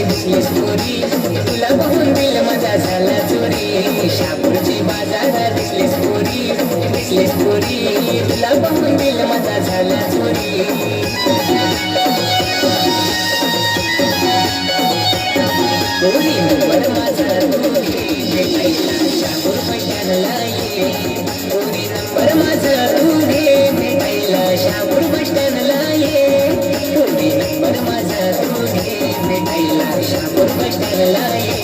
दिसलीस पोरी तुला बघून दिल माझा झाला चोरी. शापूरची बाजारात दिसलीस पोरी तुला बघून दिल माझा झाला चोरी. पोरी नंबर माझा तू घे भेटायला शापूर बसस्टँडला ये. पोरी नंबर माझा तू घे भेटायला शापूर बसस्टँडला ये. पोरी नंबर माझा तू घे भेटायला शापूर बसस्टँडला ये.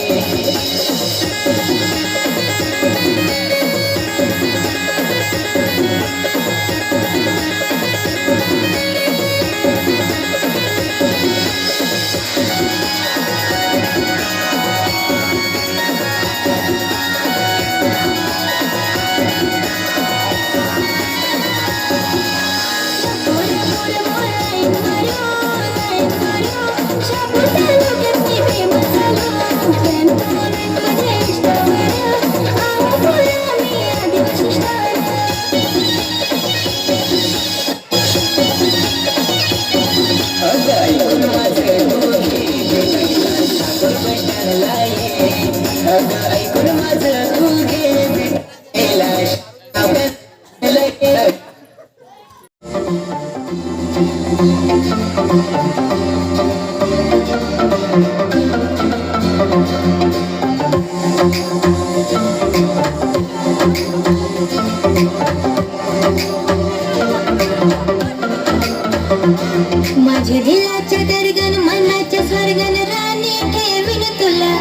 माझ्या दिलाच्या दर्गन मनाच्या स्वर्गन राणी ठेवीन तुला.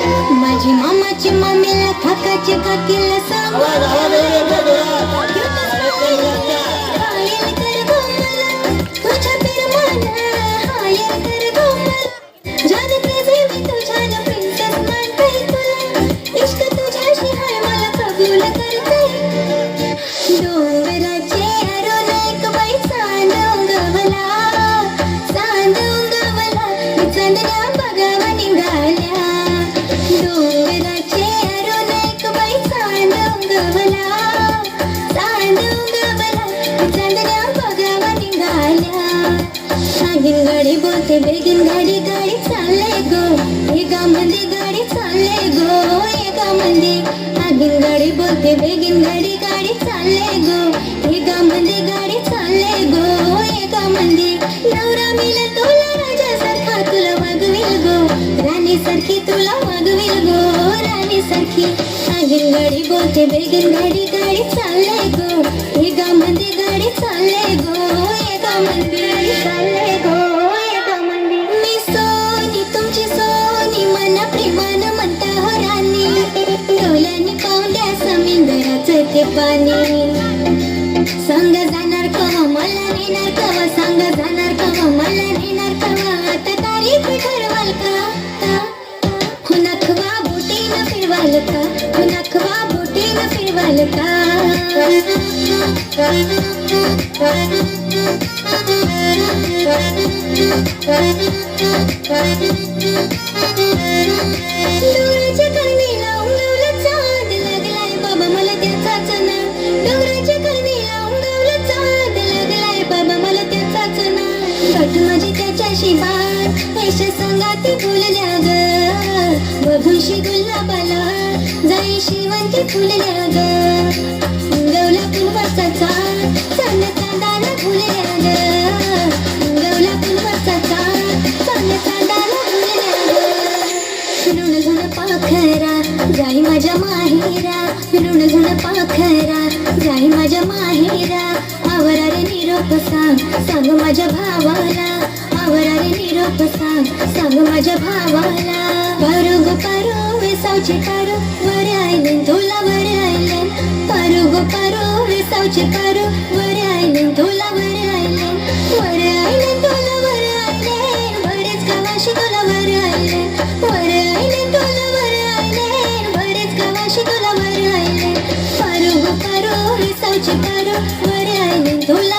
माझी मामाची मम्मीला काकाची काकीला सांग तुझ्या पिरमान हायर कर गोमल. जानते जे मी तुझ्या प्रिन्सेस मानते तुला. इश्क तुझ्याशी हाय मला कबूल करते. डोंगराचे अरुण एक बाई सांडोंगवला चांदण्या बघावा निघाल्या. डोंगराचे अरुण एक बाई सांडोंगवला चांदण्या बघावा निघाल्या. आगीन गाडी बोलते बेगीन गाडी गाडी चालले गो. एकामध्ये गाडी चालले गो एकामध्ये. आगीन गाडी बोलते बेगीन गाडी गाडी चालले गो. एकामध्ये गाडी चालले गो एकामध्ये. नवरा मिला तुला राजासारखा तुला वागविल गो. राणीसारखी तुला वागविल गो राणीसारखी. आगीन गाडी बोलते बेगीन गाडी गाडी चालले गो. एकामध्ये गाडी चालले गो एकामध्ये चालले गो एकामध्ये. मी सोनी तुमची सोनी मना प्रेमानं म्हणता हो राणी. डोल्याने पावल्या समुद्राचं ते पाणी. संग जाणार कवा मला नेणार कवा. संग जाणार कवा मला नेणार कवा. आता तारीख ठरवाल का. खुनखवा बोटीनं फिरवाल का. खुनखवा बोटीनं फिरवाल का. डोंगराच्या करणीला उमलवलं चांद लागलाय बाबा मला त्याचाच ना. डोंगराच्या करणीला उमलवलं चांद लागलाय बाबा मला त्याचाच ना. घट माझी त्याच्याशी बात ऐश संगाती बोलल्या ग. बघूशी गुलाबाला जाई शिवंती फुलल्या ग. गवला पुनवासाचा चांद चांदाला फुलल्या ग. गवला पुनवासाचा चांद चांदाला फुलल्या ग. ऋण झुण पाखरा जाई माझ्या माहेरा. ऋण झुण पाखरा जाई माझ्या माहेरा. आवरा रे निरोप सांग माझ्या भावाला. आवरा रे निरोप सांग माझ्या भावाला. पारू गो पारू वेसावचे पारू वर आयले तुला वर आयले. पारू गो पारू वेसावचे पारू वर आयले तुला वर आयले. वर आयले तुला वर आयले. बरेच गावाशी तुला वर आयले. वर आयले तुला वर आयले. बरेच गावाशी तुला वर आयले. पारू गो पारू वेसावचे पारू वर आयले तुला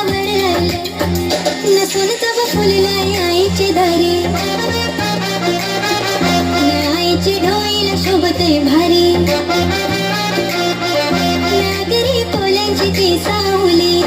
तिची ढोईला शोभते भारी नागरी कोल्यांची ती सावली